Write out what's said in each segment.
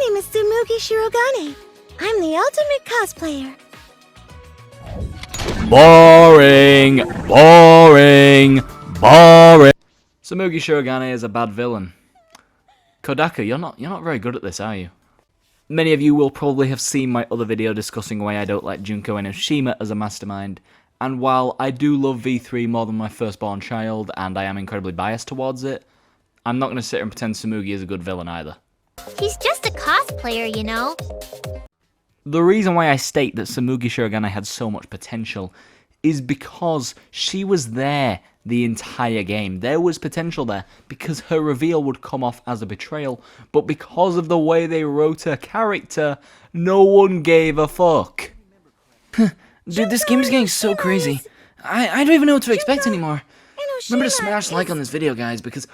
name is Tsumugi Shirogane. I'm the ultimate cosplayer. Boring! Boring! Boring! Tsumugi Shirogane is a bad villain. Kodaka, you're not very good at this, are you? Many of you will probably have seen my other video discussing why I don't like Junko Enoshima as a mastermind, and while I do love V3 more than my firstborn child, and I am incredibly biased towards it, I'm not going to sit here and pretend Tsumugi is a good villain either. He's just a cosplayer, you know? The reason why I state that Tsumugi Shirogane had so much potential is because she was there the entire game. There was potential there because her reveal would come off as a betrayal, but because of the way they wrote her character, no one gave a fuck. Dude, this game is getting so crazy. I don't even know what to expect anymore. Remember to smash like on this video, guys, because...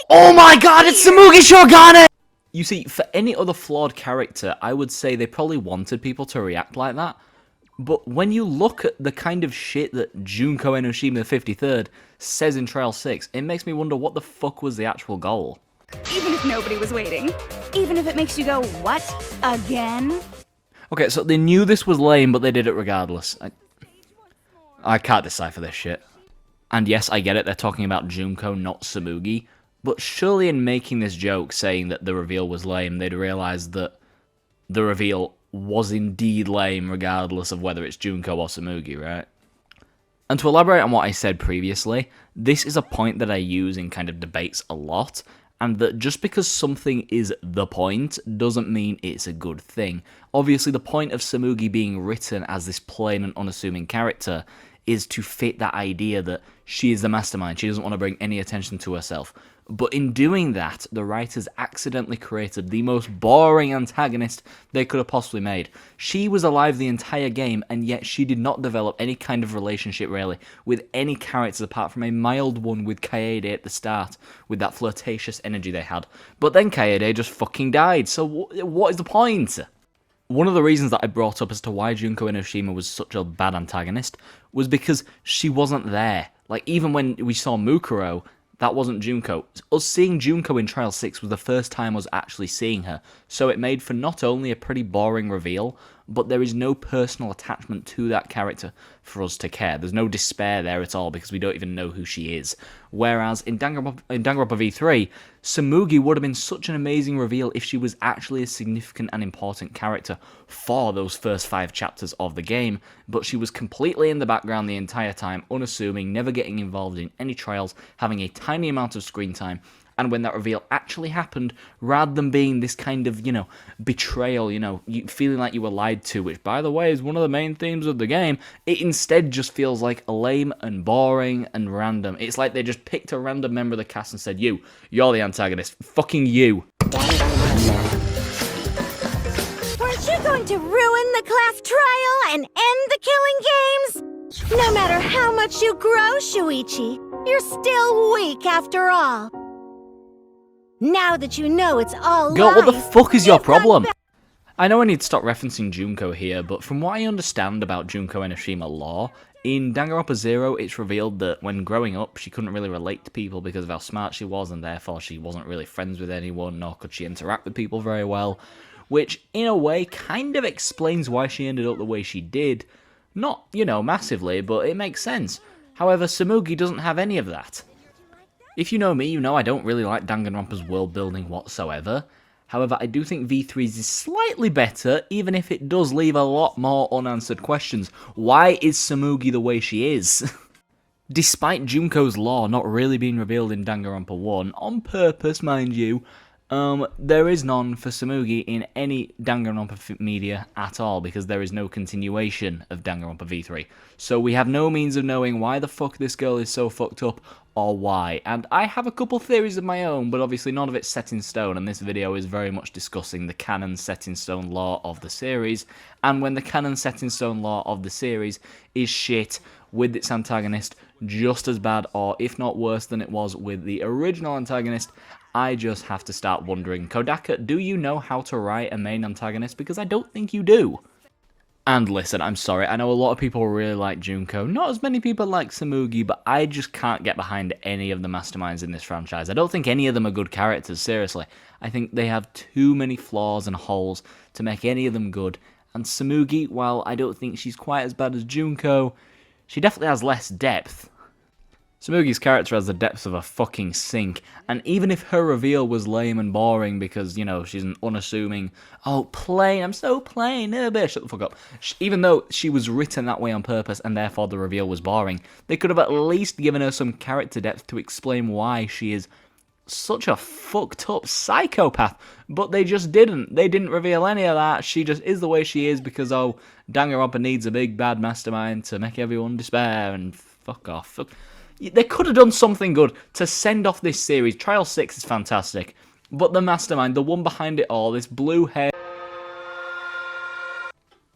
Oh my god, it's Tsumugi Shirogane! You see, for any other flawed character, I would say they probably wanted people to react like that. But when you look at the kind of shit that Junko Enoshima the 53rd says in Trial 6, it makes me wonder what the fuck was the actual goal. Even if nobody was waiting. Even if it makes you go, what? Again? Okay, so they knew this was lame, but they did it regardless. I can't decipher this shit. And yes, I get it, they're talking about Junko, not Tsumugi. But surely in making this joke, saying that the reveal was lame, they'd realised that the reveal was indeed lame regardless of whether it's Junko or Tsumugi, right? And to elaborate on what I said previously, this is a point that I use in kind of debates a lot, and that just because something is the point doesn't mean it's a good thing. Obviously, the point of Tsumugi being written as this plain and unassuming character is to fit that idea that she is the mastermind, she doesn't want to bring any attention to herself. But in doing that, the writers accidentally created the most boring antagonist they could have possibly made. She was alive the entire game, and yet she did not develop any kind of relationship, really, with any characters apart from a mild one with Kaede at the start, with that flirtatious energy they had. But then Kaede just fucking died, so what is the point? One of the reasons that I brought up as to why Junko Enoshima was such a bad antagonist was because she wasn't there. Like, even when we saw Mukuro, that wasn't Junko. Us seeing Junko in Trial 6 was the first time us actually seeing her, so it made for not only a pretty boring reveal, but there is no personal attachment to that character for us to care. There's no despair there at all because we don't even know who she is. Whereas in Danganronpa V3, Tsumugi would have been such an amazing reveal if she was actually a significant and important character for those first 5 chapters of the game, but she was completely in the background the entire time, unassuming, never getting involved in any trials, having a tiny amount of screen time. And when that reveal actually happened, rather than being this kind of, betrayal, you feeling like you were lied to, which, by the way, is one of the main themes of the game, it instead just feels like lame and boring and random. It's like they just picked a random member of the cast and said, you're the antagonist. Fucking you. Weren't you going to ruin the class trial and end the killing games? No matter how much you grow, Shuichi, you're still weak after all. Now that you know it's all Girl, what the lies, fuck is your you've got problem? I know I need to stop referencing Junko here, but from what I understand about Junko Enoshima lore, in Danganronpa 0, it's revealed that when growing up, she couldn't really relate to people because of how smart she was, and therefore she wasn't really friends with anyone, nor could she interact with people very well, which, in a way, kind of explains why she ended up the way she did. Not, massively, but it makes sense. However, Tsumugi doesn't have any of that. If you know me, you know I don't really like Danganronpa's world building whatsoever. However, I do think V3's is slightly better, even if it does leave a lot more unanswered questions. Why is Tsumugi the way she is? Despite Junko's lore not really being revealed in Danganronpa 1, on purpose, mind you, there is none for Tsumugi in any Danganronpa media at all, because there is no continuation of Danganronpa V3. So we have no means of knowing why the fuck this girl is so fucked up, or why. And I have a couple theories of my own, but obviously none of it's set in stone, and this video is very much discussing the canon set in stone lore of the series, and when the canon set in stone lore of the series is shit, with its antagonist just as bad, or if not worse than it was with the original antagonist, I just have to start wondering, Kodaka, do you know how to write a main antagonist? Because I don't think you do. And listen, I'm sorry, I know a lot of people really like Junko, not as many people like Tsumugi, but I just can't get behind any of the masterminds in this franchise. I don't think any of them are good characters, seriously. I think they have too many flaws and holes to make any of them good. And Tsumugi, while I don't think she's quite as bad as Junko, she definitely has less depth. Tsumugi's character has the depth of a fucking sink, and even if her reveal was lame and boring because, you know, she's an unassuming, oh, plain, I'm so plain, bitch, shut the fuck up. Even though she was written that way on purpose and therefore the reveal was boring, they could have at least given her some character depth to explain why she is such a fucked up psychopath, but they just didn't. They didn't reveal any of that. She just is the way she is because, oh, Danganronpa needs a big bad mastermind to make everyone despair, and fuck off. They could have done something good to send off this series. Trial 6 is fantastic, but the mastermind, the one behind it all, this blue hair...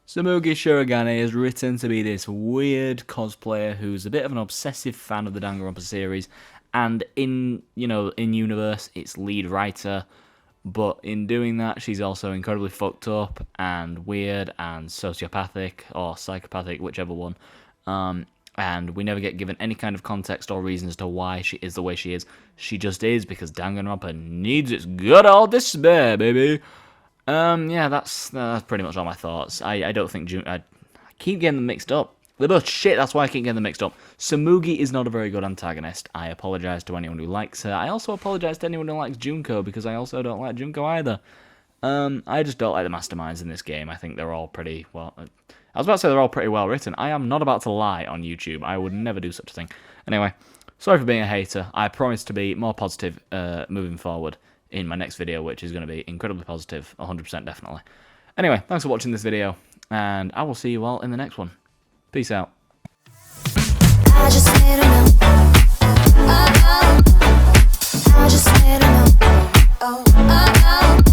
Tsumugi Shirogane is written to be this weird cosplayer who's a bit of an obsessive fan of the Danganronpa series, and in universe, it's lead writer, but in doing that, she's also incredibly fucked up and weird and sociopathic or psychopathic, whichever one. And we never get given any kind of context or reason as to why she is the way she is. She just is because Danganronpa needs its good old despair, baby. Yeah, that's pretty much all my thoughts. I don't think I keep getting them mixed up. They're both shit, that's why I keep getting them mixed up. Tsumugi is not a very good antagonist. I apologise to anyone who likes her. I also apologise to anyone who likes Junko, because I also don't like Junko either. I just don't like the masterminds in this game. I think they're all pretty, well... I was about to say they're all pretty well written. I am not about to lie on YouTube. I would never do such a thing. Anyway, sorry for being a hater. I promise to be more positive moving forward in my next video, which is going to be incredibly positive, 100% definitely. Anyway, thanks for watching this video, and I will see you all in the next one. Peace out. I just need to know. I just need to know. Oh,